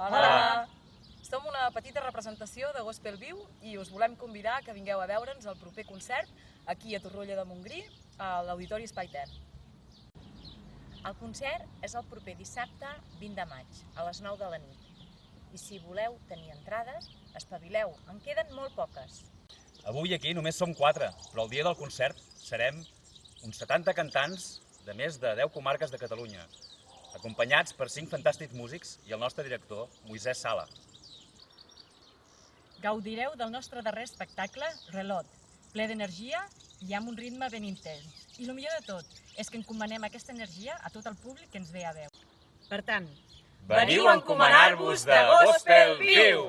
Hola! Som una petita representació de Gospel Viu i us volem convidar que vingueu a veure'ns al proper concert aquí a Torroella de Montgrí, a l'Auditori Espai Ter. El concert és el proper dissabte 20 de maig, a les 9 de la nit. I si voleu tenir entrades, espavileu, en queden molt poques. Avui aquí només som 4, però el dia del concert serem uns 70 cantants de més de 10 comarques de Catalunya, acompanyats per 5 fantàstics músics i el nostre director, Moisès Sala. Gaudireu del nostre darrer espectacle, Relot, ple d'energia i amb un ritme ben intens. I el millor de tot és que encomanem aquesta energia a tot el públic que ens ve a veure. Per tant, Veniu a encomanar-vos de Gospel Viu!